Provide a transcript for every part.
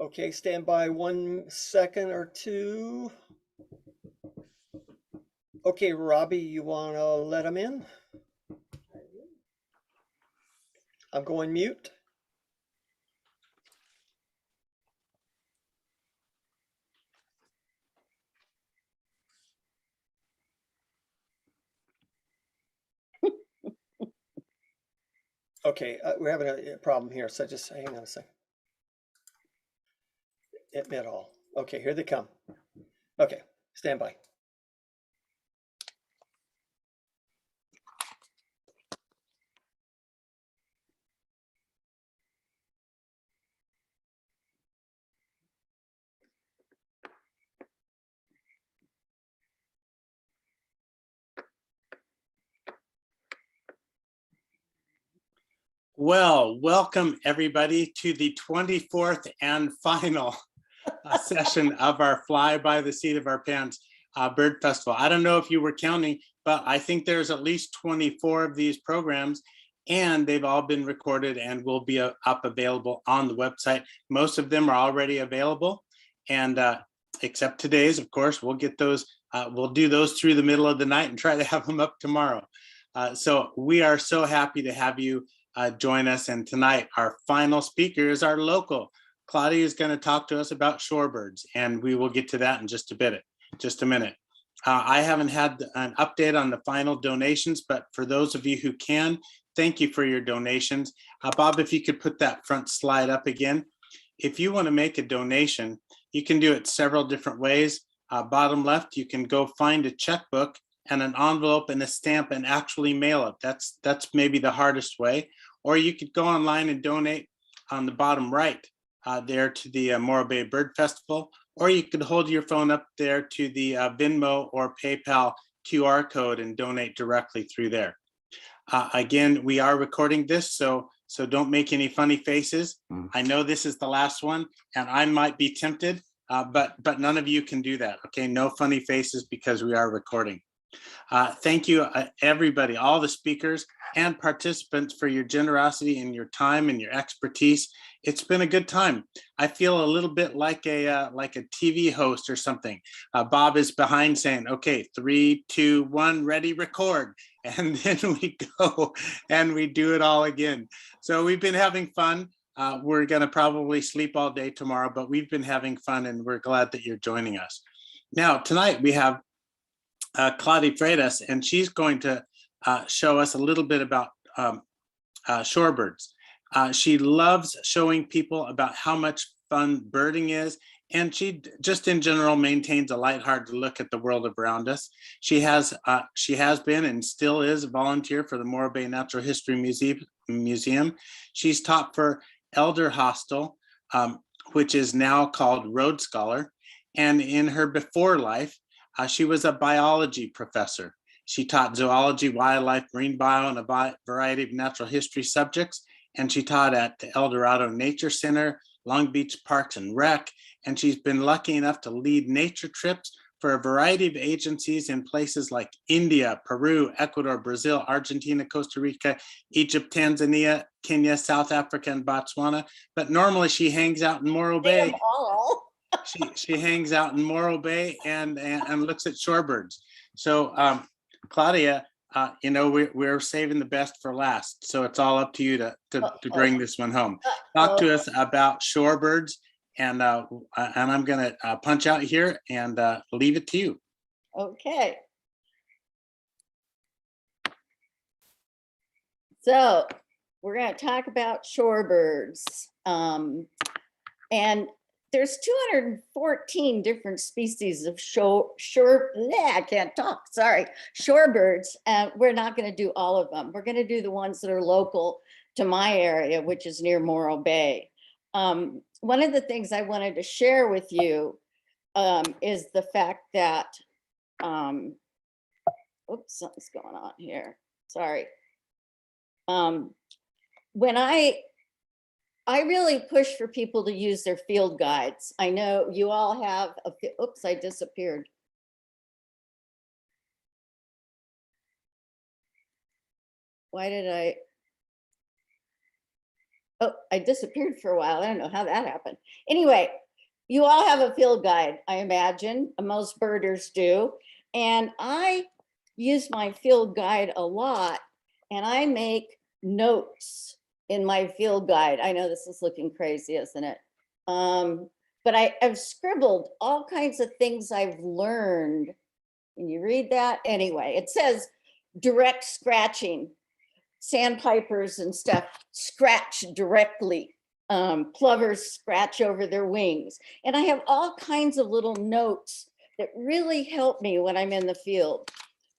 Okay, stand by 1 second or two. Okay, Robbie, you want to let him in? I'm going mute. Okay, we're having a problem here, so just hang on a second. Admit all. Okay, here they come. Okay, stand by. Well, welcome everybody to the 24th and final session of our Fly by the Seat of Our Pants Bird Festival. I don't know if you were counting, but I think there's at least 24 of these programs, and they've all been recorded and will be up available on the website. Most of them are already available, and except today's, of course. We'll get those, we'll do those through the middle of the night and try to have them up tomorrow. So we are so happy to have you join us. And tonight, our final speaker is our local. Claudia is going to talk to us about shorebirds, and we will get to that in just a minute. I haven't had an update on the final donations, but for those of you who can, thank you for your donations. Bob, if you could put that front slide up again. If you want to make a donation, you can do it several different ways. Bottom left, you can go find a checkbook and an envelope and a stamp and actually mail it. That's maybe the hardest way. Or you could go online and donate on the bottom right there to the Morro Bay Bird Festival, or you could hold your phone up there to the Venmo or PayPal QR code and donate directly through there. Again, we are recording this, so don't make any funny faces. I know this is the last one, and I might be tempted, but none of you can do that. Okay, no funny faces because we are recording. Thank you, everybody, all the speakers and participants for your generosity and your time and your expertise. It's been a good time. I feel a little bit like a TV host or something. Bob is behind saying, okay, 3, 2, 1, ready, record. And then we go and we do it all again. So we've been having fun. We're gonna probably sleep all day tomorrow, but we've been having fun and we're glad that you're joining us. Now, tonight we have Claudia Freitas, and she's going to show us a little bit about shorebirds. She loves showing people about how much fun birding is, and she just in general maintains a lighthearted look at the world around us. She has been and still is a volunteer for the Morro Bay Natural History Museum. She's taught for Elder Hostel, which is now called Rhodes Scholar, and in her before life, she was a biology professor. She taught zoology, wildlife, marine bio, and a variety of natural history subjects. And she taught at the El Dorado Nature Center, Long Beach Parks and Rec. And she's been lucky enough to lead nature trips for a variety of agencies in places like India, Peru, Ecuador, Brazil, Argentina, Costa Rica, Egypt, Tanzania, Kenya, South Africa, and Botswana. But normally she hangs out in Morro Bay. She hangs out in Morro Bay and looks at shorebirds. So Claudia, you know, we're saving the best for last. So it's all up to you to bring this one home. Talk to us about shorebirds, and I'm gonna punch out here and leave it to you. Okay. So we're going to talk about shorebirds. And there's 214 different species of I can't talk, sorry, shorebirds. And we're not going to do all of them. We're going to do the ones that are local to my area, which is near Morro Bay. One of the things I wanted to share with you is the fact that, oops, something's going on here. Sorry. When I really push for people to use their field guides. I know you all have oops, I disappeared. Why did I? Oh, I disappeared for a while. I don't know how that happened. Anyway, you all have a field guide, I imagine. Most birders do. And I use my field guide a lot, and I make notes in my field guide. I know this is looking crazy, isn't it? But I've scribbled all kinds of things I've learned. Can you read that? Anyway, it says direct scratching. Sandpipers and stuff scratch directly. Plovers scratch over their wings. And I have all kinds of little notes that really help me when I'm in the field.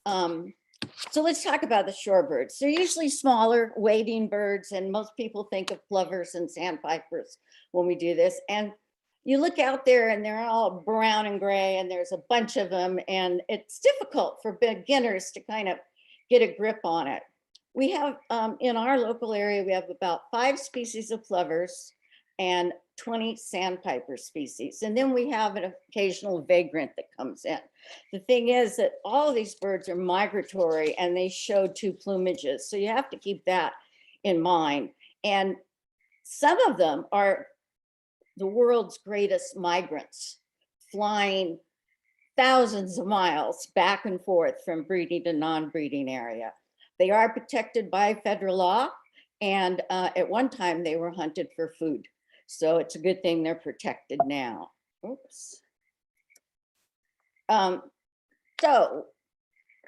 So let's talk about the shorebirds. They're usually smaller wading birds, and most people think of plovers and sandpipers when we do this. And you look out there and they're all brown and gray, and there's a bunch of them, and it's difficult for beginners to kind of get a grip on it. We have, in our local area, we have about 5 species of plovers and 20 sandpiper species. And then we have an occasional vagrant that comes in. The thing is that all of these birds are migratory and they show 2 plumages. So you have to keep that in mind. And some of them are the world's greatest migrants, flying thousands of miles back and forth from breeding to non-breeding area. They are protected by federal law, and at one time they were hunted for food. So it's a good thing they're protected now. Oops. So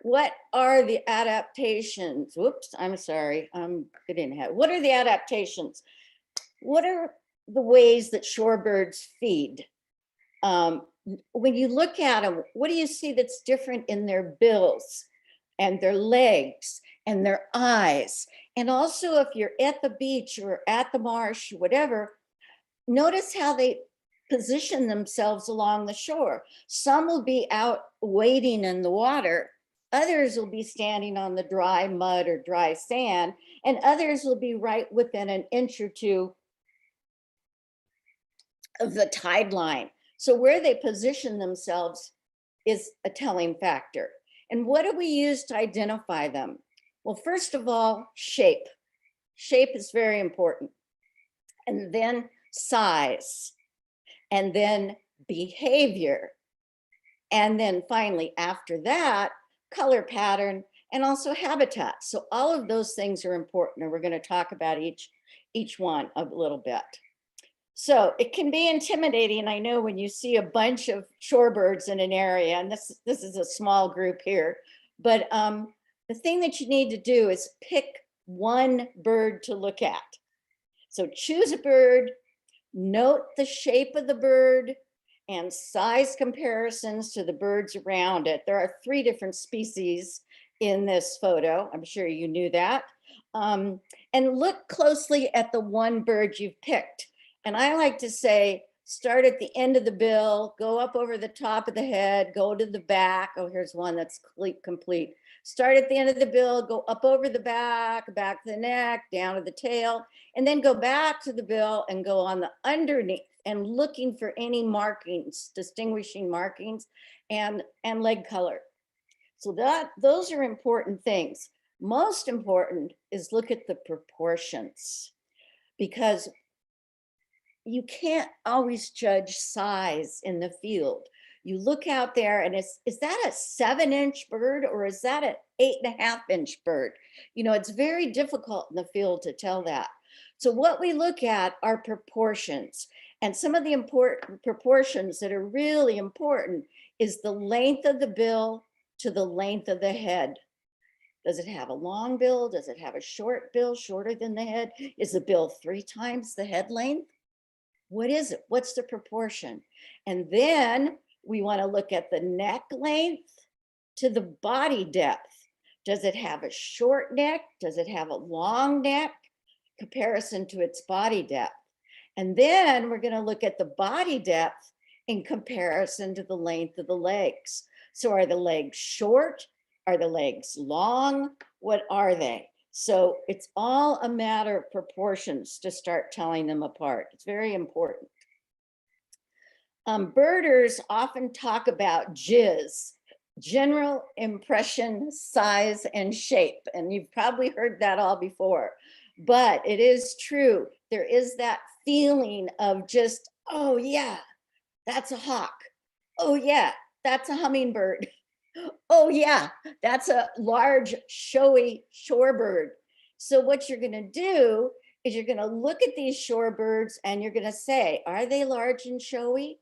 what are the adaptations? Whoops, I'm sorry, I'm getting ahead. What are the adaptations? What are the ways that shorebirds feed? When you look at them, what do you see that's different in their bills and their legs and their eyes? And also, if you're at the beach or at the marsh, whatever, notice how they position themselves along the shore. Some will be out wading in the water. Others will be standing on the dry mud or dry sand, and others will be right within an inch or 2 of the tide line. So where they position themselves is a telling factor. And what do we use to identify them? Well, first of all, shape. Shape is very important. And then size. And then behavior. And then finally, after that, color pattern and also habitat. So all of those things are important, and we're going to talk about each one a little bit. So it can be intimidating, I know, when you see a bunch of shorebirds in an area, and this is a small group here, but the thing that you need to do is pick one bird to look at. So choose a bird, note the shape of the bird, and size comparisons to the birds around it. There are 3 different species in this photo. I'm sure you knew that. And look closely at the one bird you've picked. And I like to say, start at the end of the bill, go up over the top of the head, go to the back. Oh, here's one that's complete. Start at the end of the bill, go up over the back to the neck, down to the tail, and then go back to the bill and go on the underneath and looking for any markings, distinguishing markings, and leg color. So those are important things. Most important is look at the proportions, because you can't always judge size in the field. You look out there and is that a 7-inch bird or is that an 8.5-inch bird? You know, it's very difficult in the field to tell that. So what we look at are proportions. And some of the important proportions that are really important is the length of the bill to the length of the head. Does it have a long bill? Does it have a short bill, shorter than the head? Is the bill 3 times the head length? What is it? What's the proportion? And then we want to look at the neck length to the body depth. Does it have a short neck? Does it have a long neck? Comparison to its body depth. And then we're going to look at the body depth in comparison to the length of the legs. So are the legs short? Are the legs long? What are they? So it's all a matter of proportions to start telling them apart. It's very important. Birders often talk about GIS, general impression, size, and shape. And you've probably heard that all before, but it is true. there is that feeling of just, oh yeah, that's a hawk. Oh yeah, that's a hummingbird. Oh yeah, that's a large showy shorebird. So what you're gonna do is you're gonna look at these shorebirds and you're gonna say, are they large and showy?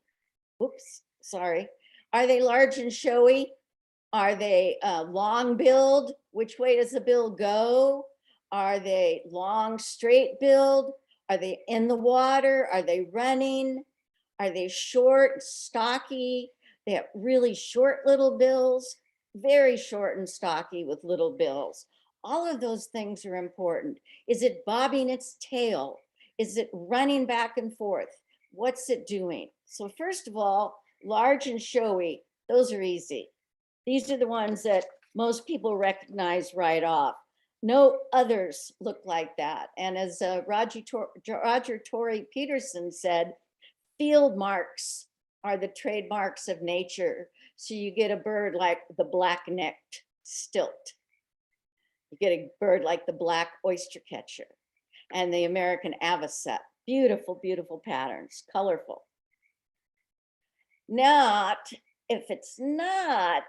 Oops, sorry. Are they large and showy? Are they long billed? Which way does the bill go? Are they long, straight billed? Are they in the water? Are they running? Are they short, stocky? They have really short little bills, very short and stocky with little bills. All of those things are important. Is it bobbing its tail? Is it running back and forth? What's it doing? So first of all, large and showy, those are easy. These are the ones that most people recognize right off. No others look like that. And as Roger Torrey Peterson said, field marks are the trademarks of nature. So you get a bird like the black-necked stilt. You get a bird like the black oyster catcher and the American avocet. Beautiful, beautiful patterns, colorful. If it's not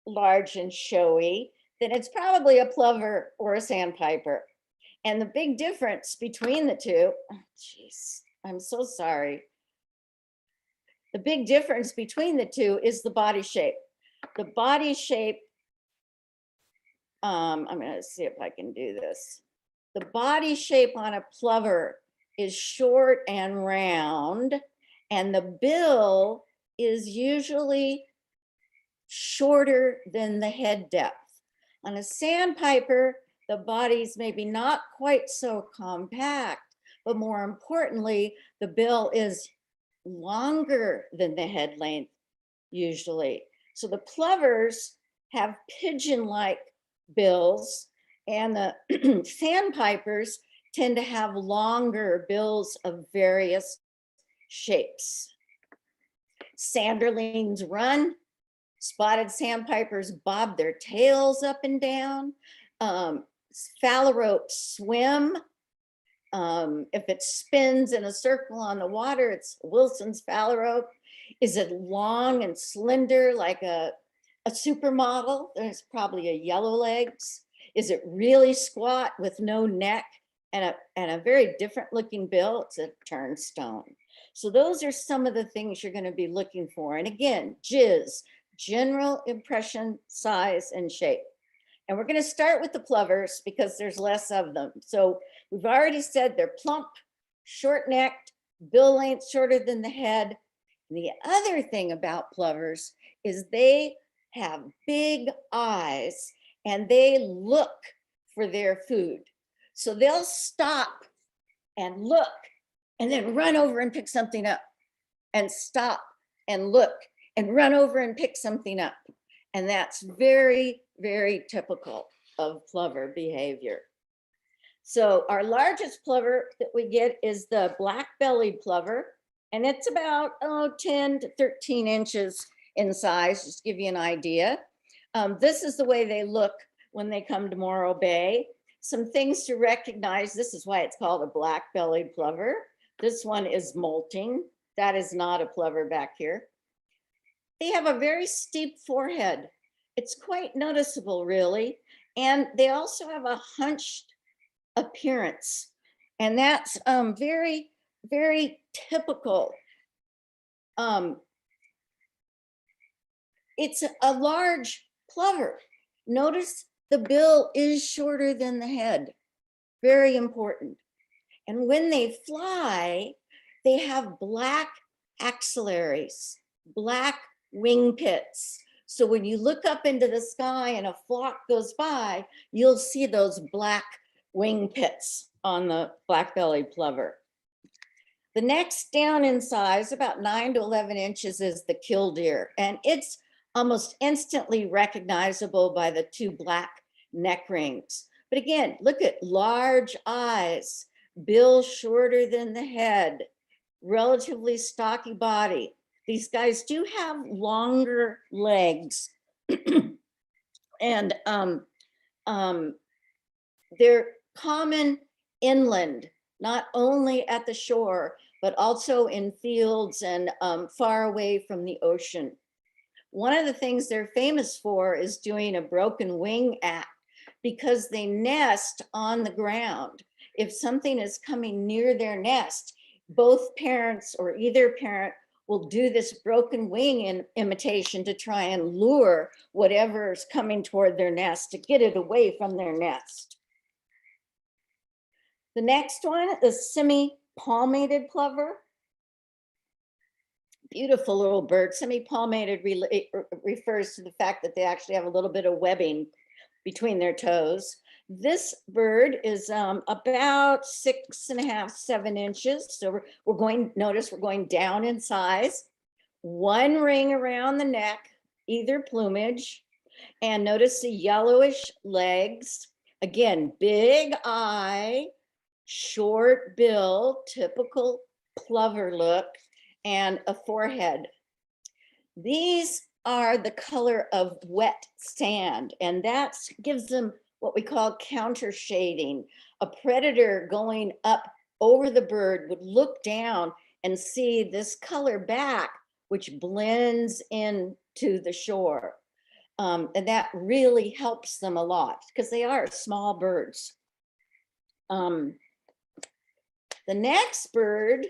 large and showy, then it's probably a plover or a sandpiper. And the big difference between the two, geez, I'm so sorry. The big difference between the two is the body shape. The body shape, I'm gonna see if I can do this. The body shape on a plover is short and round, and the bill is usually shorter than the head depth. On a sandpiper, the body's maybe not quite so compact, but more importantly, the bill is longer than the head length usually. So the plovers have pigeon-like bills, and the sandpipers tend to have longer bills of various shapes. Sanderlings run, spotted sandpipers bob their tails up and down. Phalaropes swim. If it spins in a circle on the water, it's Wilson's phalarope. Is it long and slender like a supermodel? There's probably a yellow legs. Is it really squat with no neck and a very different looking bill? It's a turnstone. So those are some of the things you're going to be looking for. And again, JIS, general impression, size, and shape. And we're going to start with the plovers because there's less of them. So we've already said they're plump, short-necked, bill length shorter than the head. And the other thing about plovers is they have big eyes and they look for their food. So they'll stop and look and then run over and pick something up, and stop and look and run over and pick something up. And that's very, very typical of plover behavior. So our largest plover that we get is the black-bellied plover, and it's about 10 to 13 inches in size, just to give you an idea. This is the way they look when they come to Morro Bay. Some things to recognize: this is why it's called a black-bellied plover. This one is molting. That is not a plover back here. They have a very steep forehead. It's quite noticeable, really. And they also have a hunched appearance. And that's very, very typical. It's a large plover. Notice the bill is shorter than the head. Very important. And when they fly, they have black axillaries, black wing pits. So when you look up into the sky and a flock goes by, you'll see those black wing pits on the black-bellied plover. The next down in size, about 9 to 11 inches, is the killdeer. And it's almost instantly recognizable by the two black neck rings. But again, look at large eyes, bill shorter than the head, relatively stocky body. These guys do have longer legs and they're common inland not only at the shore, but also in fields and far away from the ocean. One of the things they're famous for is doing a broken wing act, because they nest on the ground. If something is coming near their nest, both parents or either parent will do this broken wing imitation to try and lure whatever is coming toward their nest to get it away from their nest. The next one is semi-palmated plover. Beautiful little bird. Semi-palmated refers to the fact that they actually have a little bit of webbing between their toes. This bird is about 6.5, 7 inches. So we're going, notice we're going down in size. One ring around the neck, either plumage, and notice the yellowish legs. Again, big eye, short bill, typical plover look, and a forehead. These are the color of wet sand, and that gives them what we call counter shading. A predator going up over the bird would look down and see this color back, which blends into the shore. And that really helps them a lot because they are small birds. The next bird,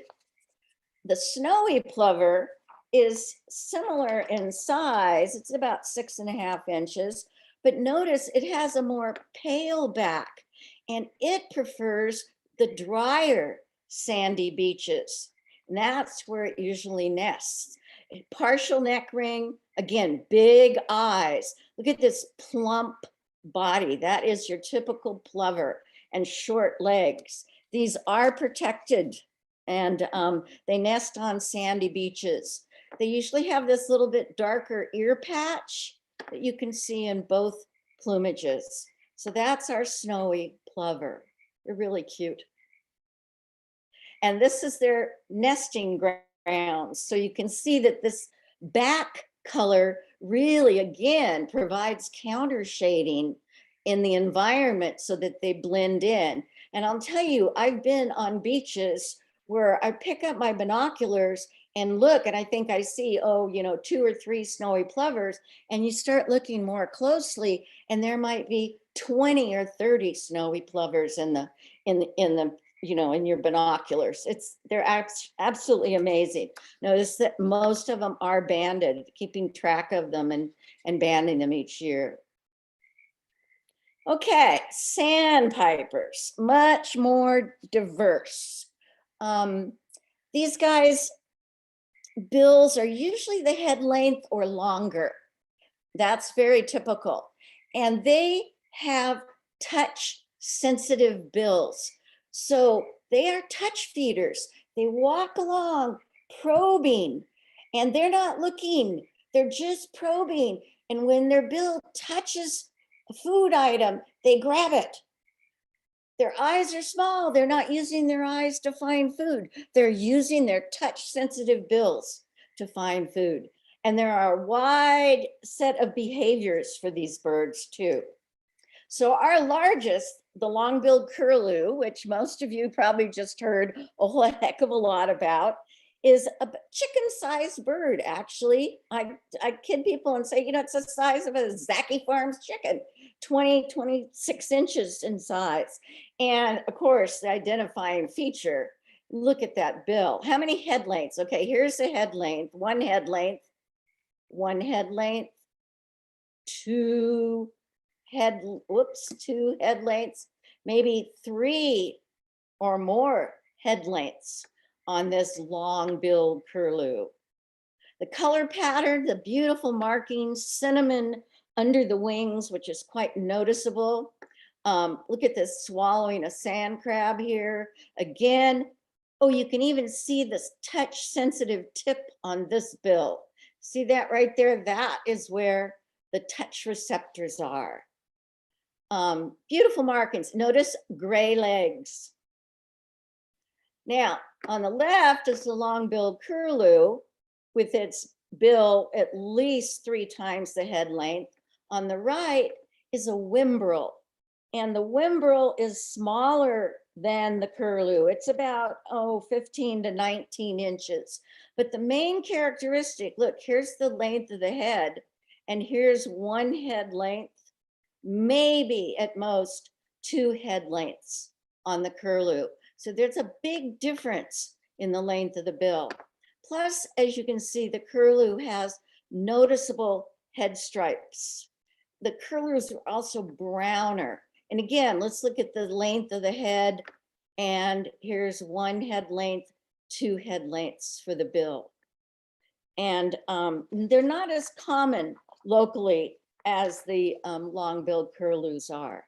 the snowy plover, is similar in size. It's about 6.5 inches, but notice it has a more pale back and it prefers the drier sandy beaches. And that's where it usually nests. Partial neck ring, again, big eyes. Look at this plump body. That is your typical plover, and short legs. These are protected, and they nest on sandy beaches. They usually have this little bit darker ear patch that you can see in both plumages. So that's our snowy plover. They're really cute. And this is their nesting grounds. So you can see that this back color really, again, provides counter shading in the environment so that they blend in. And I'll tell you, I've been on beaches where I pick up my binoculars and look, and I think I see, 2 or 3 snowy plovers, and you start looking more closely, and there might be 20 or 30 snowy plovers in your binoculars. They're absolutely amazing. Notice that most of them are banded, keeping track of them and banding them each year. Okay, sandpipers, much more diverse. These guys' bills are usually the head length or longer. That's very typical. And they have touch sensitive bills. So they are touch feeders. They walk along probing, and they're not looking, they're just probing. And when their bill touches a food item, they grab it. Their eyes are small. They're not using their eyes to find food. They're using their touch sensitive bills to find food. And there are a wide set of behaviors for these birds too. So our largest, the long-billed curlew, which most of you probably just heard a whole heck of a lot about, is a chicken-sized bird, actually. I kid people and say, it's the size of a Zaki Farms chicken, 26 inches in size. And of course, the identifying feature, look at that bill. How many head lengths? Okay, here's the head length, one head length, two head lengths, maybe 3 or more head lengths on this long-billed curlew. The color pattern, the beautiful markings, cinnamon under the wings, which is quite noticeable. Look at this swallowing a sand crab here. Again, you can even see this touch-sensitive tip on this bill. See that right there? That is where the touch receptors are. Beautiful markings. Notice gray legs. Now, on the left is the long-billed curlew with its bill at least 3 times the head length. On the right is a whimbrel, and the whimbrel is smaller than the curlew. It's about, 15 to 19 inches. But the main characteristic, look, here's the length of the head, and here's one head length, maybe at most 2 head lengths on the curlew. So there's a big difference in the length of the bill. Plus, as you can see, the curlew has noticeable head stripes. The curlews are also browner. And again, let's look at the length of the head. And here's 1 head length, 2 head lengths for the bill. And they're not as common locally as the long-billed curlews are.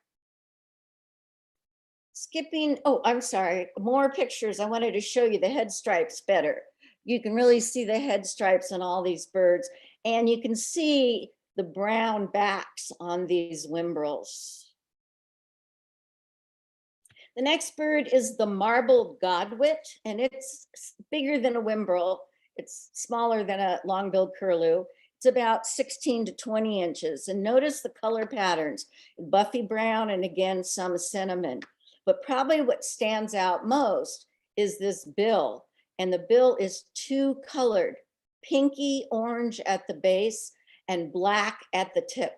Skipping, I'm sorry, more pictures. I wanted to show you the head stripes better. You can really see the head stripes on all these birds, and you can see the brown backs on these whimbrels. The next bird is the marbled godwit, and it's bigger than a whimbrel. It's smaller than a long-billed curlew. It's about 16 to 20 inches. And notice the color patterns, buffy brown and again, some cinnamon. But probably what stands out most is this bill. And the bill is 2-colored, pinky orange at the base and black at the tip.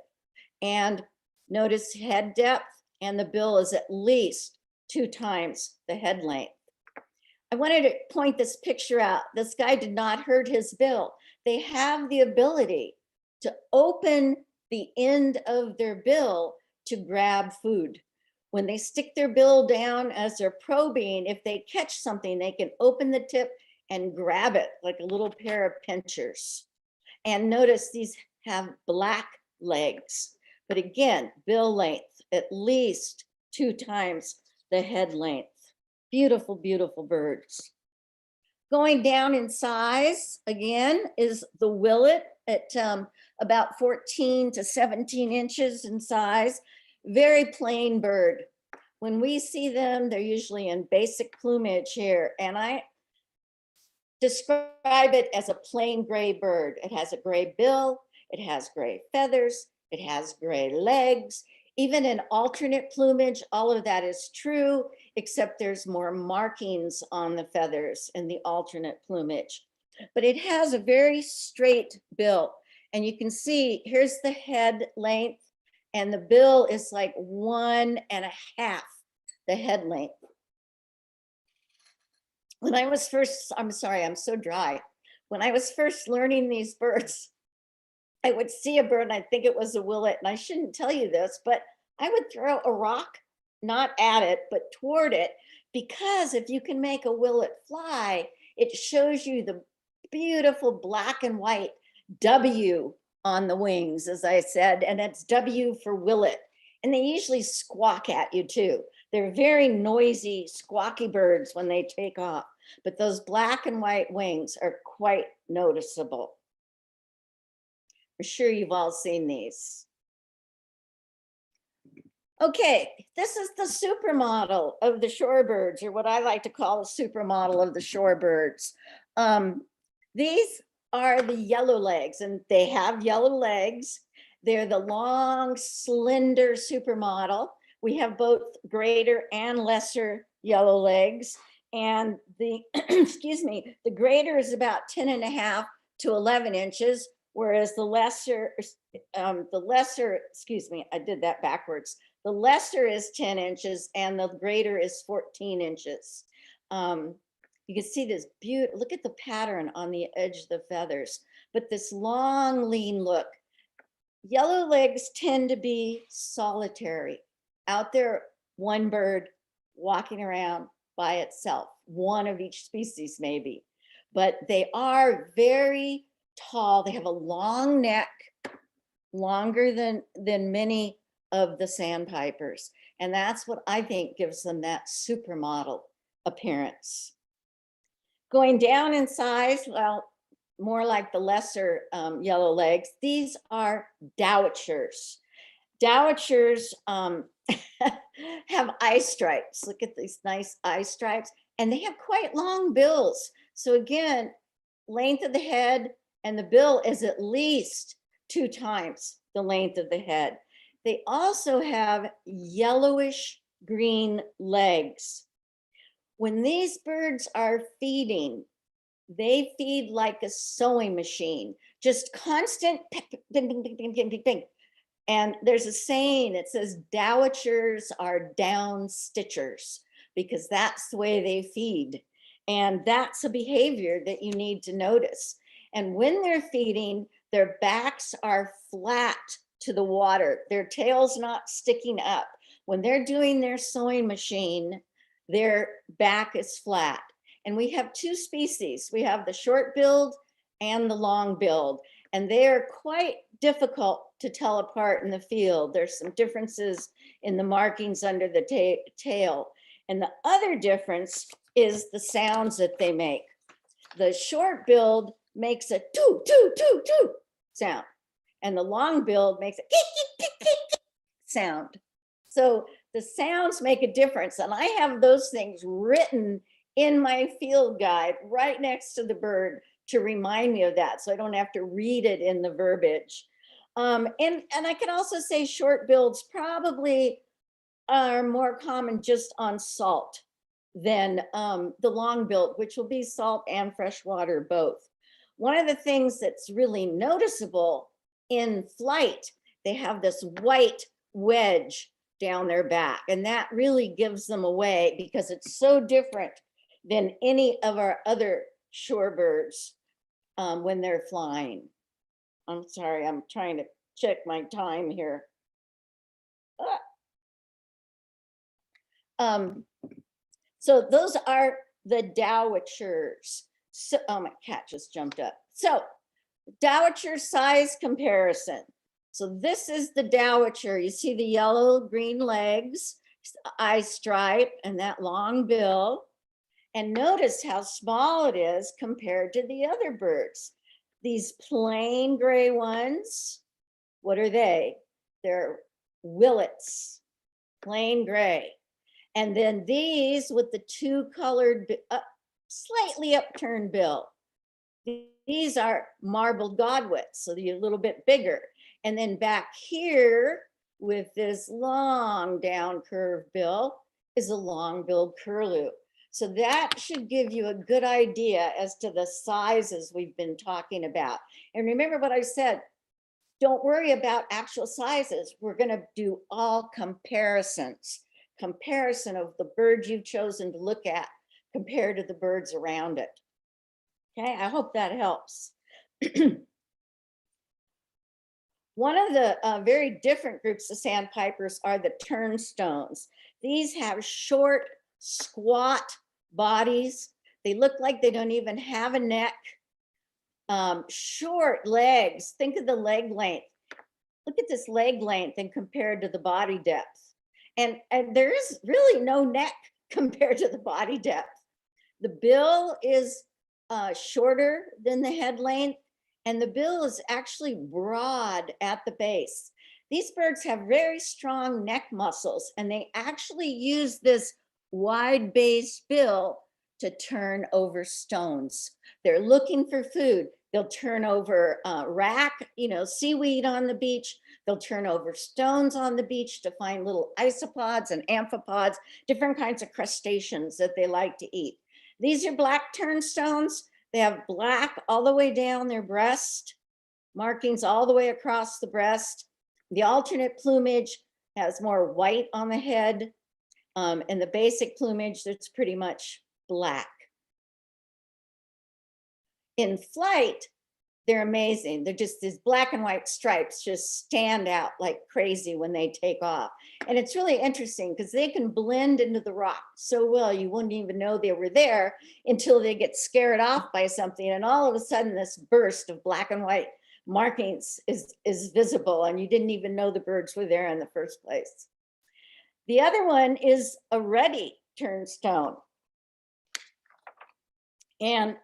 And notice head depth, and the bill is at least 2 times the head length. I wanted to point this picture out. This guy did not hurt his bill. They have the ability to open the end of their bill to grab food. When they stick their bill down as they're probing, if they catch something, they can open the tip and grab it like a little pair of pinchers. And notice these have black legs. But again, bill length, at least 2 times the head length. Beautiful, beautiful birds. Going down in size, again, is the willet at about 14 to 17 inches in size. Very plain bird. When we see them, they're usually in basic plumage here, and I describe it as a plain gray bird. It has a gray bill, it has gray feathers, it has gray legs. Even in alternate plumage, all of that is true, except there's more markings on the feathers in the alternate plumage. But it has a very straight bill. And you can see, here's the head length, and the bill is like 1.5 the head length. When I was first, I'm sorry, I'm so dry. When I was first learning these birds, I would see a bird and I'd think it was a willet, and I shouldn't tell you this, but I would throw a rock, not at it, but toward it, because if you can make a willet fly, it shows you the beautiful black and white W on the wings, as I said, and it's W for willet. And they usually squawk at you too. They're very noisy, squawky birds when they take off, but those black and white wings are quite noticeable. I'm sure you've all seen these. Okay, this is the supermodel of the shorebirds, or what I like to call a supermodel of the shorebirds. These are the yellow legs, and they have yellow legs. They're the long, slender supermodel. We have both greater and lesser yellow legs. And the, excuse me, the greater is about 10.5 to 11 inches, whereas the lesser, excuse me, I did that backwards. The lesser is 10 inches and the greater is 14 inches. You can see this beautiful, look at the pattern on the edge of the feathers, but this long, lean look. Yellow legs tend to be solitary, out there, one bird walking around by itself, one of each species maybe, but they are very tall. They have a long neck, longer than many of the sandpipers. And that's what I think gives them that supermodel appearance. Going down in size, well, more like the lesser yellow legs, these are dowitchers. Dowitchers have eye stripes. Look at these nice eye stripes, and they have quite long bills. So again, length of the head and the bill is at least 2 times the length of the head. They also have yellowish green legs When these birds are feeding, they feed like a sewing machine, just constant ping, ping, ping, ping, ping, ping, ping, ping. And there's a saying that says dowitchers are down stitchers, because that's the way they feed. And that's a behavior that you need to notice. And when they're feeding, their backs are flat to the water, their tail's not sticking up. When they're doing their sewing machine, their back is flat. And we have two species. We have the short-billed and the long-billed, and they are quite difficult to tell apart in the field. There's some differences in the markings under the tail. And the other difference is the sounds that they make. The short-billed makes a toot, toot, toot, toot sound, and the long-billed makes a kick, kick, kick, kick, kick sound. So the sounds make a difference. And I have those things written in my field guide right next to the bird to remind me of that, so I don't have to read it in the verbiage. And I can also say short bills probably are more common just on salt than the long billed, which will be salt and freshwater both. One of the things that's really noticeable in flight, they have this white wedge down their back, and that really gives them away because it's so different than any of our other shorebirds when they're flying. I'm sorry, I'm trying to check my time here. So those are the dowitchers. So, oh, my cat just jumped up. So dowitcher size comparison. So this is the dowitcher. You see the yellow green legs, eye stripe, and that long bill. And notice how small it is compared to the other birds. These plain gray ones, what are they? They're willets, plain gray. And then these with the two colored, slightly upturned bill. These are marbled godwits, so they're a little bit bigger. And then back here with this long down curved bill is a long-billed curlew. So that should give you a good idea as to the sizes we've been talking about. And remember what I said, don't worry about actual sizes. We're going to do all comparisons. Comparison of the bird you've chosen to look at compared to the birds around it. Okay, I hope that helps. One of the very different groups of sandpipers are the turnstones. These have short, squat bodies. They look like they don't even have a neck. Short legs. Think of the leg length. Look at this leg length and compared to the body depth. And there is really no neck compared to the body depth. The bill is shorter than the head length, and the bill is actually broad at the base. These birds have very strong neck muscles, and they actually use this wide base bill to turn over stones. They're looking for food. They'll turn over seaweed on the beach. They'll turn over stones on the beach to find little isopods and amphipods, different kinds of crustaceans that they like to eat. These are black turnstones. They have black all the way down their breast, markings all the way across the breast. The alternate plumage has more white on the head, and the basic plumage, that's pretty much black. In flight, they're amazing. They're just these black and white stripes just stand out like crazy when they take off. And it's really interesting because they can blend into the rock so well, you wouldn't even know they were there until they get scared off by something. And all of a sudden this burst of black and white markings is visible, and you didn't even know the birds were there in the first place. The other one is a ruddy turnstone. And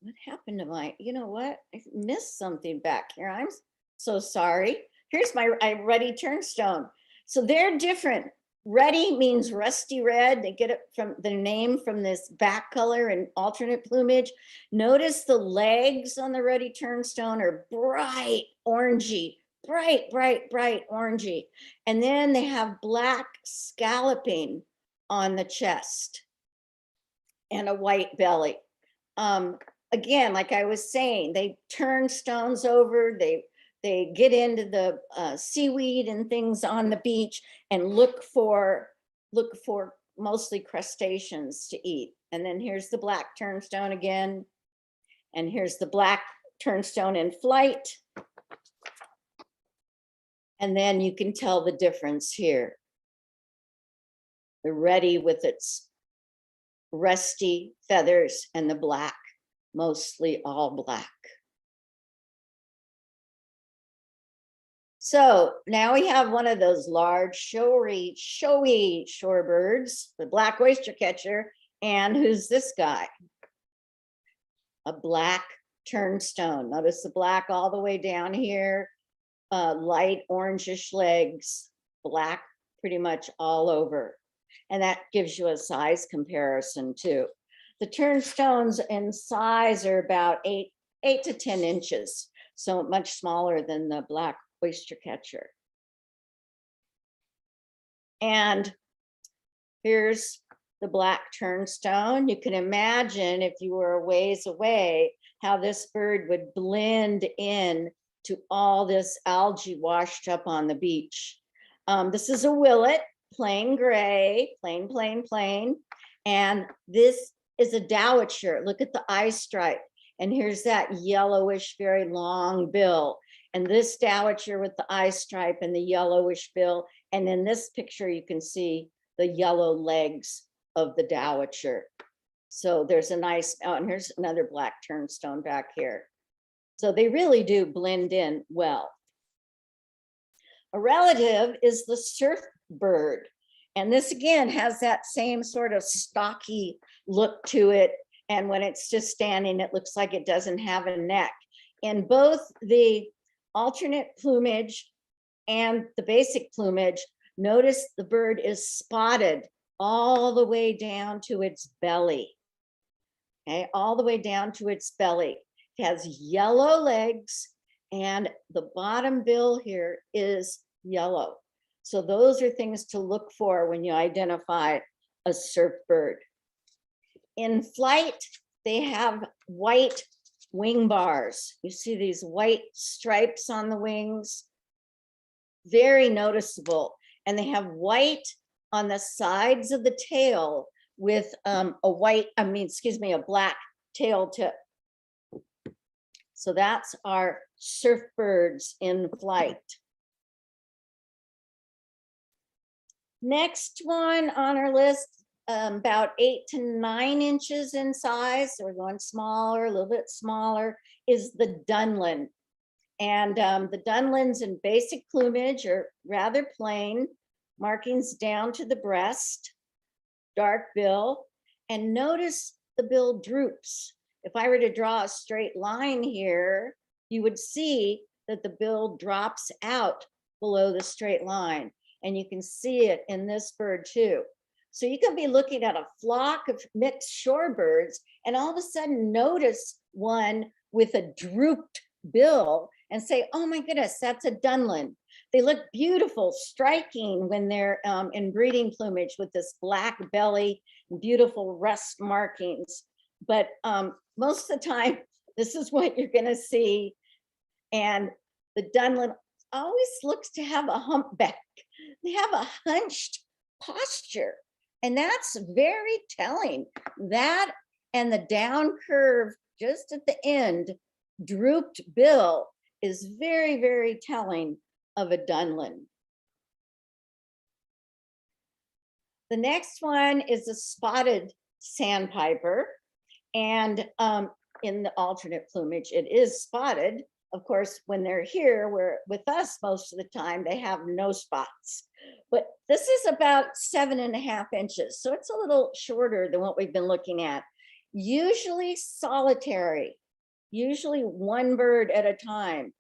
what happened to my, you know what? I missed something back here. I'm so sorry. Here's my ruddy turnstone. So they're different. Ruddy means rusty red. They get it from the name from this back color and alternate plumage. Notice the legs on the ruddy turnstone are bright orangey bright, bright, bright orangey. And then they have black scalloping on the chest and a white belly. Again, like I was saying, they turn stones over, they get into the seaweed and things on the beach and look for mostly crustaceans to eat. And then here's the black turnstone again. And here's the black turnstone in flight. And then you can tell the difference here. The reddy with its rusty feathers and the black, mostly all black. So now we have one of those large showy shorebirds, the black oyster catcher. And who's this guy? A black turnstone. Notice the black all the way down here, light orangish legs, black pretty much all over. And that gives you a size comparison too. The turnstones in size are about 8 to 10 inches, so much smaller than the black oyster catcher. And here's the black turnstone. You can imagine if you were a ways away, how this bird would blend in to all this algae washed up on the beach. This is a willet, plain gray, plain. And this is a dowitcher. Look at the eye stripe. And here's that yellowish, very long bill. And this dowitcher with the eye stripe and the yellowish bill. And in this picture, you can see the yellow legs of the dowitcher. So there's a nice, oh, and here's another black turnstone back here. So they really do blend in well. A relative is the surf bird. And this again has that same sort of stocky look to it. And when it's just standing, it looks like it doesn't have a neck. In both the alternate plumage and the basic plumage, notice the bird is spotted all the way down to its belly. Okay, all the way down to its belly. It has yellow legs and the bottom bill here is yellow. So those are things to look for when you identify a surf bird. In flight, they have white wing bars. You see these white stripes on the wings, very noticeable. And they have white on the sides of the tail with a black tail tip. So that's our surf birds in flight. Next one on our list, about 8 to 9 inches in size. So we're going smaller, a little bit smaller, is the dunlin. And the dunlins in basic plumage are rather plain, markings down to the breast, dark bill, and notice the bill droops. If I were to draw a straight line here, you would see that the bill drops out below the straight line. And you can see it in this bird too. So you can be looking at a flock of mixed shorebirds and all of a sudden notice one with a drooped bill and say, oh my goodness, that's a dunlin. They look beautiful, striking when they're in breeding plumage with this black belly, beautiful rust markings. But most of the time, this is what you're gonna see. And the dunlin always looks to have a humpback. They have a hunched posture. And that's very telling. That and the down curve just at the end, drooped bill, is very, very telling of a dunlin. The next one is a spotted sandpiper. And in the alternate plumage, it is spotted. Of course, when they're here, we're with us most of the time, they have no spots. But this is about 7.5 inches. So it's a little shorter than what we've been looking at. Usually solitary, usually one bird at a time.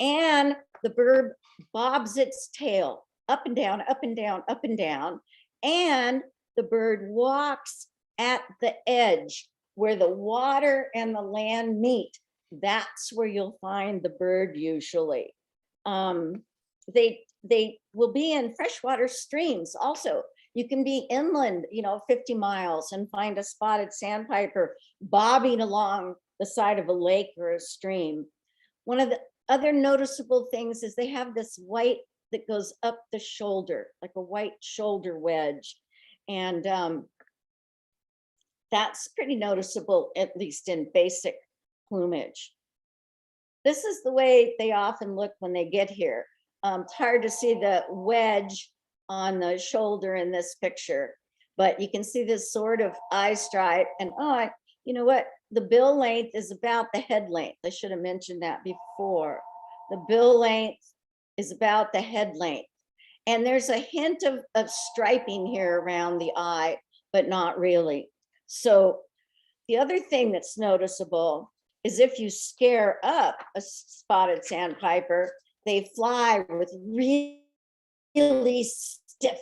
And the bird bobs its tail up and down, up and down, up and down. And the bird walks at the edge where the water and the land meet. That's where you'll find the bird usually. They will be in freshwater streams also. You can be inland, 50 miles and find a spotted sandpiper bobbing along the side of a lake or a stream. One of the other noticeable things is they have this white that goes up the shoulder, like a white shoulder wedge. And that's pretty noticeable, at least in basic plumage. This is the way they often look when they get here. It's hard to see the wedge on the shoulder in this picture, but you can see this sort of eye stripe. And you know what? The bill length is about the head length. I should have mentioned that before. The bill length is about the head length. And there's a hint of striping here around the eye, but not really. So the other thing that's noticeable is if you scare up a spotted sandpiper, they fly with really stiff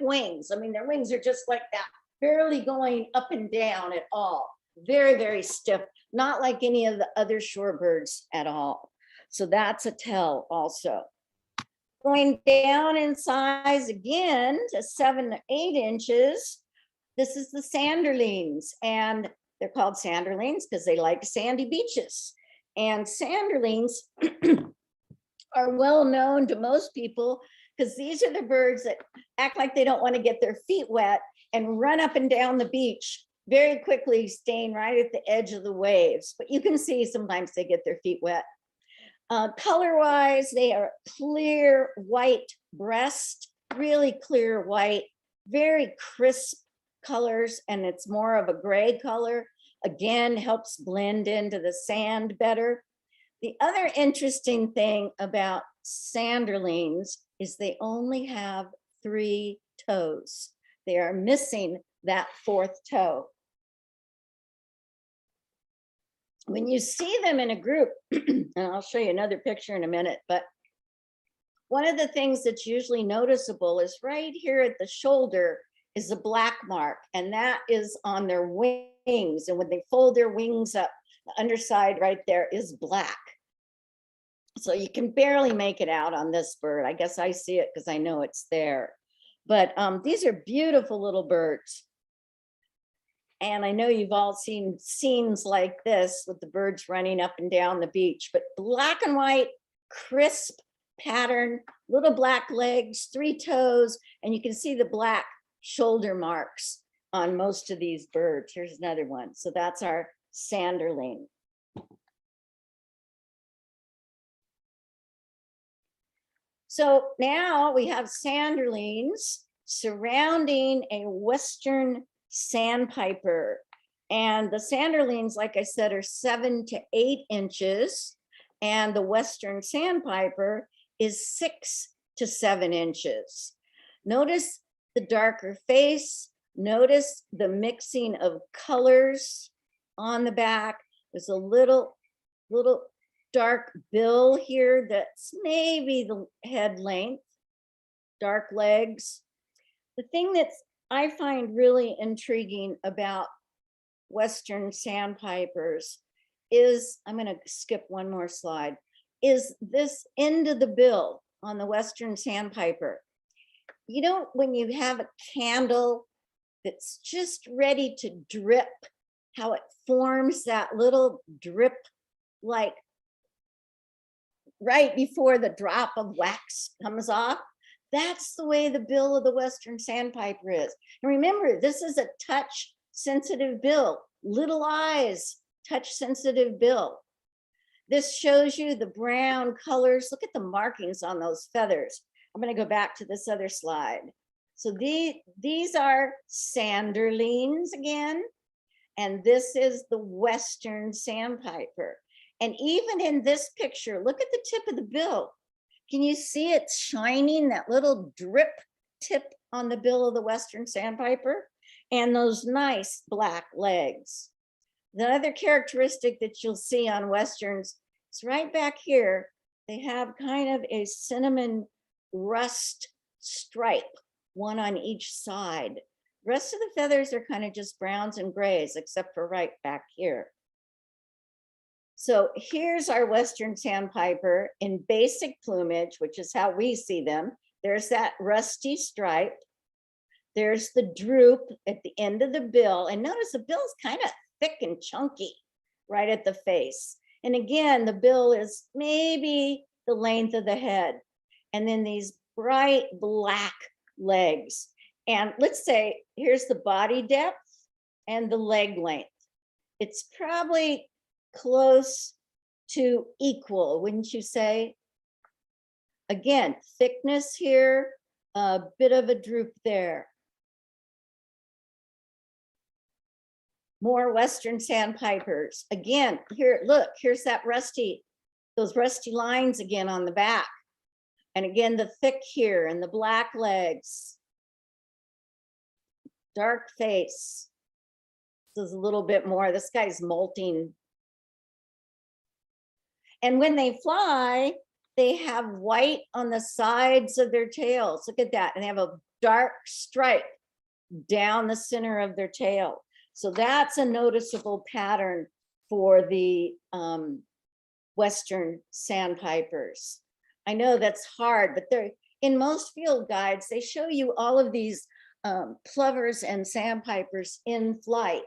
wings. I mean, their wings are just like that, barely going up and down at all. Very, very stiff, not like any of the other shorebirds at all. So that's a tell also. Going down in size again to 7 to 8 inches, this is the sanderlings, and they're called sanderlings because they like sandy beaches. And sanderlings are well known to most people because these are the birds that act like they don't want to get their feet wet and run up and down the beach very quickly, staying right at the edge of the waves. But you can see sometimes they get their feet wet. Color-wise, they are clear white breast, really clear white, very crisp colors, and it's more of a gray color. Again, helps blend into the sand better. The other interesting thing about sanderlings is they only have 3 toes. They are missing that 4th toe. When you see them in a group, and I'll show you another picture in a minute, but one of the things that's usually noticeable is right here at the shoulder is a black mark, and that is on their wings. And when they fold their wings up, the underside right there is black. So you can barely make it out on this bird. I guess I see it because I know it's there. But these are beautiful little birds. And I know you've all seen scenes like this with the birds running up and down the beach, but black and white, crisp pattern, little black legs, 3 toes, and you can see the black shoulder marks on most of these birds. Here's another one. So that's our sanderling. So now we have sanderlings surrounding a western sandpiper. And the sanderlings, like I said, are 7 to 8 inches. And the western sandpiper is 6 to 7 inches. Notice the darker face. Notice the mixing of colors on the back. There's a little dark bill here that's maybe the head length, dark legs. The thing that I find really intriguing about western sandpipers is, I'm going to skip one more slide, is this end of the bill on the western sandpiper. You know, when you have a candle that's just ready to drip, how it forms that little drip, like right before the drop of wax comes off. That's the way the bill of the western sandpiper is. And remember, this is a touch sensitive bill, little eyes, touch sensitive bill. This shows you the brown colors. Look at the markings on those feathers. I'm going to go back to this other slide. So these are sanderlings again, and this is the western sandpiper. And even in this picture, look at the tip of the bill. Can you see it shining, that little drip tip on the bill of the western sandpiper? And those nice black legs. The other characteristic that you'll see on westerns is right back here. They have kind of a cinnamon rust stripe, one on each side. The rest of the feathers are kind of just browns and grays, except for right back here. So here's our Western sandpiper in basic plumage, which is how we see them. There's that rusty stripe. There's the droop at the end of the bill. And notice the bill's kind of thick and chunky right at the face. And again, the bill is maybe the length of the head. And then these bright black legs. And let's say, here's the body depth and the leg length. It's probably close to equal, wouldn't you say? Again, thickness here, a bit of a droop there. More Western sandpipers. Again, here, look, here's that rusty, those rusty lines again on the back. And again, the thick here and the black legs. Dark face. This is a little bit more, this guy's molting. And when they fly, they have white on the sides of their tails. Look at that. And they have a dark stripe down the center of their tail. So that's a noticeable pattern for the Western sandpipers. I know that's hard, but they're in most field guides, they show you all of these plovers and sandpipers in flight,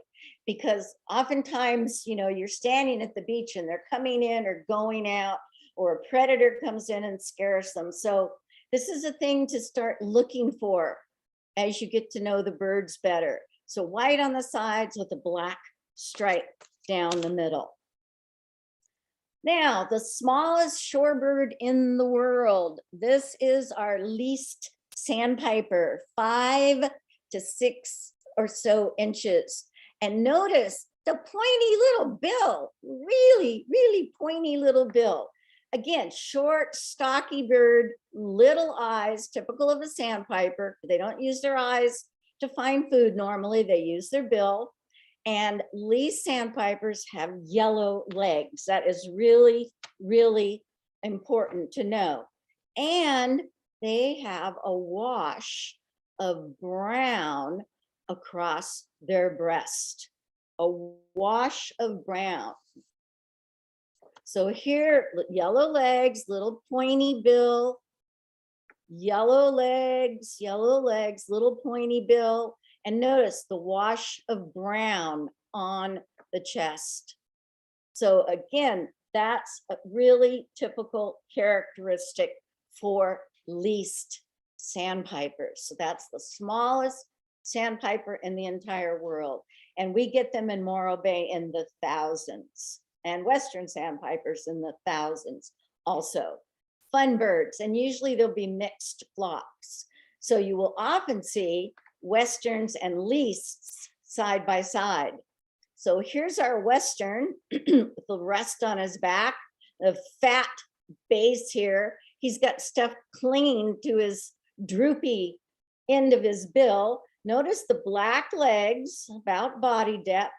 because oftentimes, you know, you're standing at the beach and they're coming in or going out, or a predator comes in and scares them. So this is a thing to start looking for as you get to know the birds better. So white on the sides with a black stripe down the middle. Now, the smallest shorebird in the world. This is our least sandpiper, 5 to 6 or so inches. And notice the pointy little bill, really, really pointy little bill. Again, short, stocky bird, little eyes, typical of a sandpiper. They don't use their eyes to find food normally, they use their bill. And least sandpipers have yellow legs. That is really, really important to know. And they have a wash of brown across their breast, a wash of brown. So here, yellow legs, little pointy bill, yellow legs, little pointy bill. And notice the wash of brown on the chest. So again, that's a really typical characteristic for least sandpipers. So that's the smallest sandpiper in the entire world. And we get them in Morro Bay in the thousands, and Western sandpipers in the thousands also. Fun birds, and usually there'll be mixed flocks. So you will often see Westerns and leasts side by side. So here's our Western with the rest on his back, the fat base here. He's got stuff clinging to his droopy end of his bill. Notice the black legs, about body depth,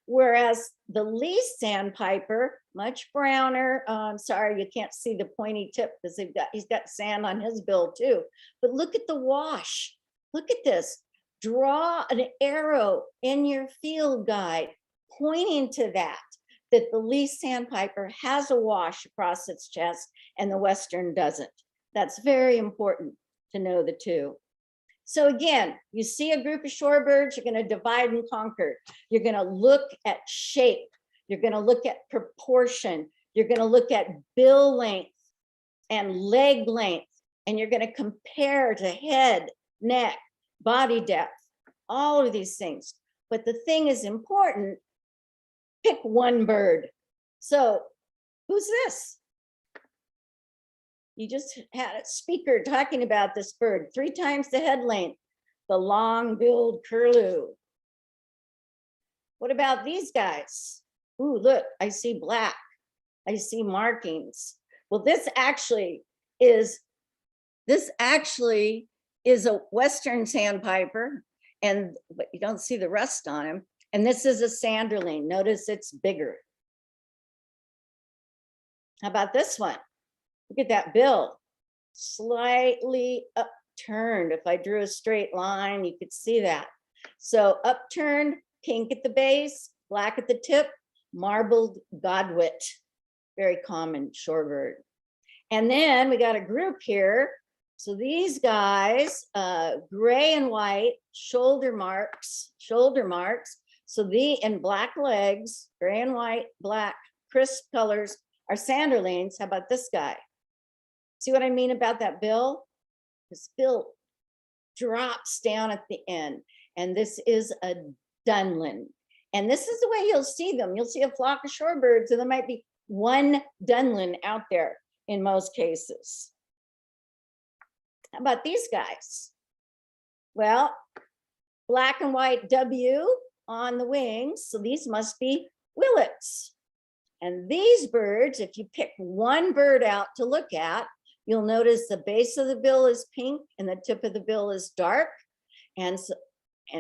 whereas the least sandpiper, much browner. I'm sorry, you can't see the pointy tip because he's got sand on his bill too. But look at the wash. Look at this. Draw an arrow in your field guide pointing to that the least sandpiper has a wash across its chest and the Western doesn't. That's very important to know the two. So again, you see a group of shorebirds, you're going to divide and conquer. You're going to look at shape. You're going to look at proportion. You're going to look at bill length and leg length. And you're going to compare to head, neck, body depth, all of these things. But the thing is important, pick one bird. So who's this? You just had a speaker talking about this bird, 3 times the head length, the long-billed curlew. What about these guys? Ooh, look, I see black. I see markings. Well, this actually is a Western sandpiper, but you don't see the rust on him. And this is a sanderling. Notice it's bigger. How about this one? Look at that bill, slightly upturned. If I drew a straight line, you could see that. So upturned, pink at the base, black at the tip, marbled godwit, very common shorebird. And then we got a group here. So these guys, gray and white, shoulder marks. So and black legs, gray and white, black, crisp colors are sanderlings. How about this guy? See what I mean about that bill? This bill drops down at the end. And this is a dunlin. And this is the way you'll see them. You'll see a flock of shorebirds, and there might be one dunlin out there in most cases. How about these guys? Well, black and white W on the wings. So these must be willets. And these birds, if you pick one bird out to look at, you'll notice the base of the bill is pink and the tip of the bill is dark. And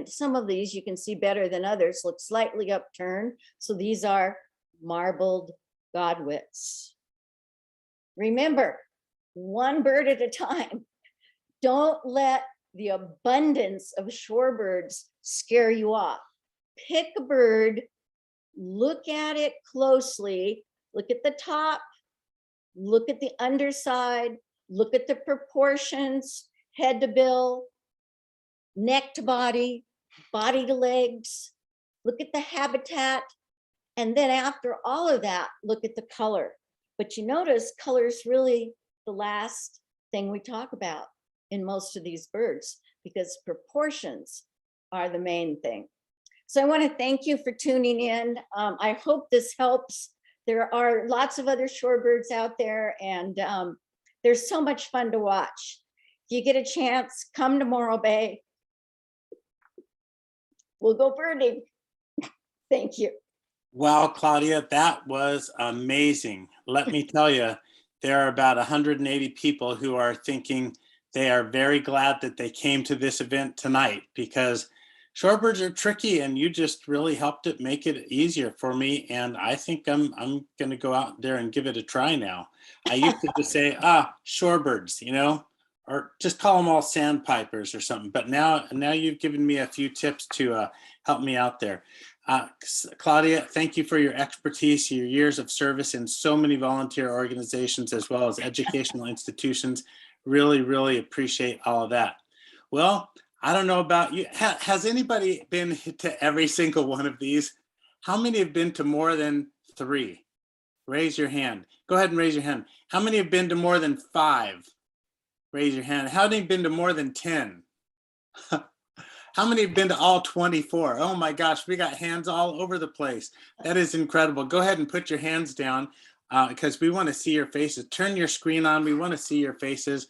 some of these you can see better than others, look slightly upturned. So these are marbled godwits. Remember, one bird at a time. Don't let the abundance of shorebirds scare you off. Pick a bird, look at it closely, look at the top, look at the underside, look at the proportions, head to bill, neck to body, body to legs, look at the habitat, and then after all of that, look at the color. But you notice color is really the last thing we talk about in most of these birds, because proportions are the main thing. So I want to thank you for tuning in. I hope this helps. There are lots of other shorebirds out there, and they're so much fun to watch. If you get a chance, come to Morro Bay. We'll go birding. Thank you. Wow, Claudia, that was amazing. Let me tell you, there are about 180 people who are thinking they are very glad that they came to this event tonight, because shorebirds are tricky, and you just really helped it make it easier for me. And I think I'm going to go out there and give it a try now. I used to just say, shorebirds, you know, or just call them all sandpipers or something. But now you've given me a few tips to help me out there. Claudia, thank you for your expertise, your years of service in so many volunteer organizations as well as educational institutions. Really, really appreciate all of that. Well, I don't know about you. Has anybody been to every single one of these? How many have been to more than 3? Raise your hand. Go ahead and raise your hand. How many have been to more than 5? Raise your hand. How many have been to more than 10? How many have been to all 24? Oh my gosh, we got hands all over the place. That is incredible. Go ahead and put your hands down because we want to see your faces. Turn your screen on. We want to see your faces.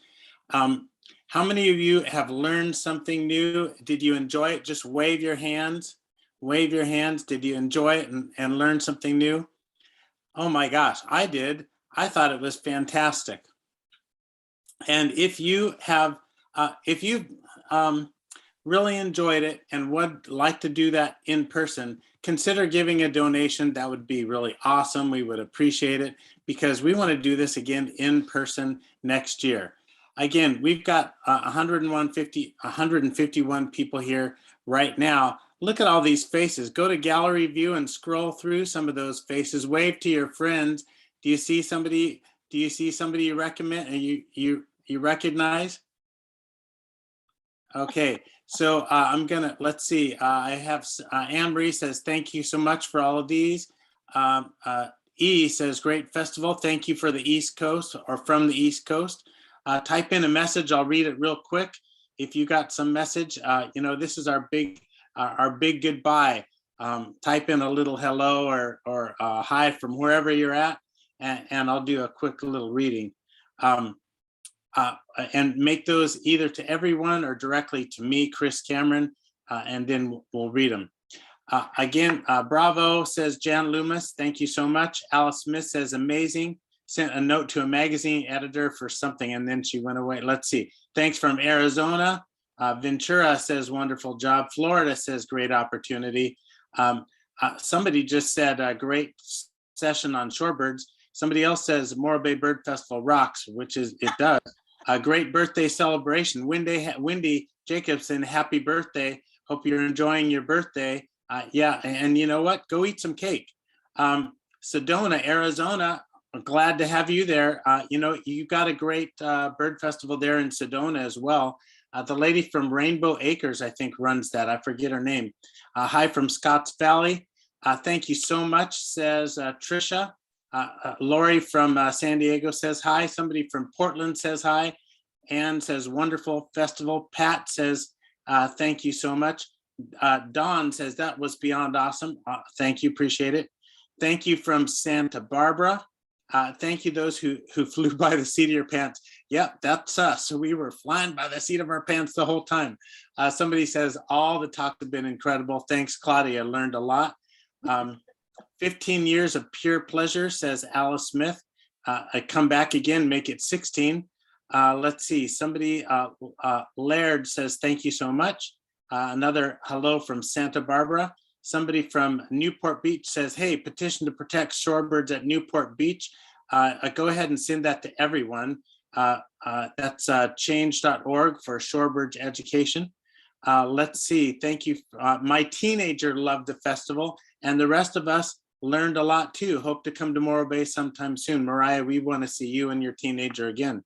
How many of you have learned something new? Did you enjoy it? Just wave your hands. Wave your hands. Did you enjoy it and learn something new? Oh my gosh, I did. I thought it was fantastic. And if you have, really enjoyed it and would like to do that in person, consider giving a donation. That would be really awesome. We would appreciate it because we want to do this again in person next year. Again, we've got 151 people here right now. Look at all these faces. Go to gallery view and scroll through some of those faces. Wave to your friends. Do you see somebody? Do you see somebody you recommend and you recognize? Okay, so I'm gonna, let's see. I have Anne Marie says, thank you so much for all of these. E says, great festival. Thank you for the East Coast or from the East Coast. Type in a message. I'll read it real quick. If you got some message, you know, this is our big goodbye. Type in a little hello or hi from wherever you're at, and I'll do a quick little reading. And make those either to everyone or directly to me, Chris Cameron, and then we'll read them. Again, bravo, says Jan Loomis. Thank you so much. Alice Smith says amazing. Sent a note to a magazine editor for something and then she went away. Let's see. Thanks from Arizona. Ventura says wonderful job. Florida says great opportunity. Somebody just said a great session on shorebirds. Somebody else says Morro Bay Bird Festival rocks, which is, it does. A great birthday celebration. Wendy Jacobson, happy birthday. Hope you're enjoying your birthday. Yeah, and you know what? Go eat some cake. Sedona, Arizona, I'm glad to have you there. You know, you got a great bird festival there in Sedona as well. The lady from Rainbow Acres, I think, runs that. I forget her name. Hi from Scotts Valley. Thank you so much, says Trisha. Lori from San Diego says hi. Somebody from Portland says hi. Ann says wonderful festival. Pat says thank you so much. Dawn says that was beyond awesome. Thank you, appreciate it. Thank you from Santa Barbara. Thank you those who flew by the seat of your pants. Yep, that's us. So we were flying by the seat of our pants the whole time. Somebody says all the talks have been incredible. Thanks, Claudia. Learned a lot. 15 years of pure pleasure, says Alice Smith. I come back again, make it 16. Let's see, somebody, Laird says, thank you so much. Another hello from Santa Barbara. Somebody from Newport Beach says, hey, petition to protect shorebirds at Newport Beach. Go ahead and send that to everyone. That's change.org for shorebirds education. Let's see, thank you. My teenager loved the festival and the rest of us learned a lot too. Hope to come to Morro Bay sometime soon. Mariah, we want to see you and your teenager again.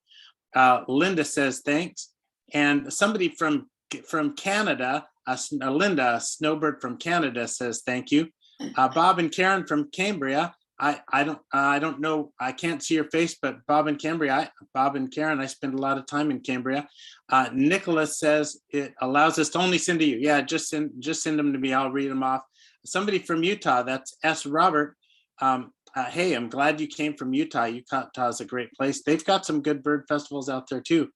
Linda says thanks. And somebody from Canada, Linda, a snowbird from Canada, says thank you. Bob and Karen from Cambria. I don't know, I can't see your face, but Bob and Karen, I spend a lot of time in Cambria. Nicholas says it allows us to only send to you. Yeah, just send them to me. I'll read them off. Somebody from Utah, that's S. Robert. Hey, I'm glad you came from Utah. Utah is a great place. They've got some good bird festivals out there too.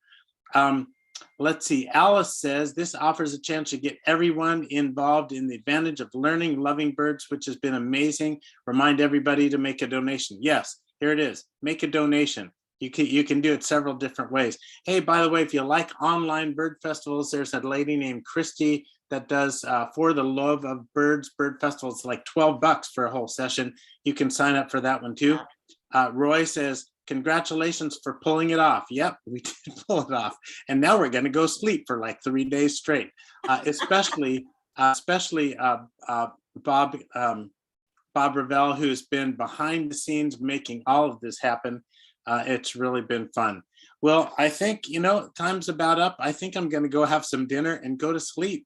Let's see, Alice says this offers a chance to get everyone involved in the advantage of learning, loving birds, which has been amazing. Remind everybody to make a donation. Yes, here it is. Make a donation. You can do it several different ways. Hey, by the way, if you like online bird festivals, there's a lady named Christy that does For the Love of Birds bird festivals, like $12 for a whole session. You can sign up for that one too. Roy says, congratulations for pulling it off. Yep, we did pull it off. And now we're going to go sleep for like 3 days straight. Especially Bob Ravel, who's been behind the scenes making all of this happen. It's really been fun. Well, I think, time's about up. I think I'm going to go have some dinner and go to sleep.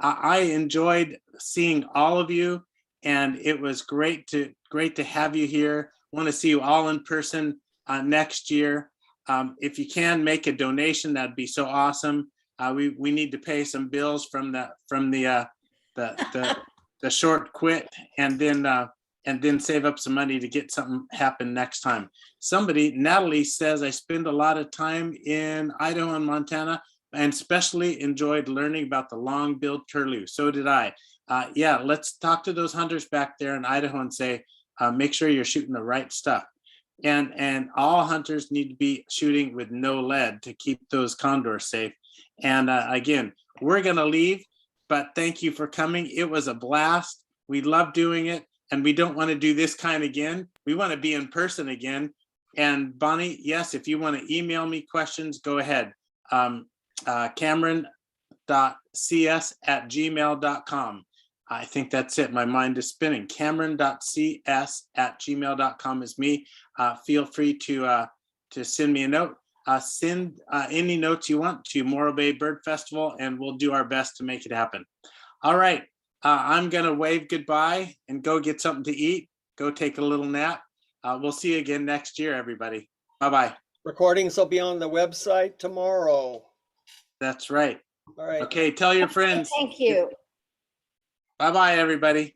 I enjoyed seeing all of you, and it was great to have you here. Want to see you all in person next year. If you can make a donation, that'd be so awesome. We need to pay some bills from the short quit, and then save up some money to get something happen next time. Natalie says, I spend a lot of time in Idaho and Montana and especially enjoyed learning about the long-billed curlew. So did I. Yeah, let's talk to those hunters back there in Idaho and say, make sure you're shooting the right stuff. And all hunters need to be shooting with no lead to keep those condors safe. And again, we're gonna leave, but thank you for coming. It was a blast. We love doing it, and we don't want to do this kind again. We want to be in person again. And Bonnie, yes, if you want to email me questions, go ahead. Cameron.cs@gmail.com. I think that's it. My mind is spinning. Cameron.cs@gmail.com is me. Feel free to send me a note. Send any notes you want to Morro Bay Bird Festival, and we'll do our best to make it happen. All right. I'm going to wave goodbye and go get something to eat. Go take a little nap. We'll see you again next year, everybody. Bye-bye. Recordings will be on the website tomorrow. That's right. All right. Okay, tell your friends. Thank you. Bye-bye, everybody.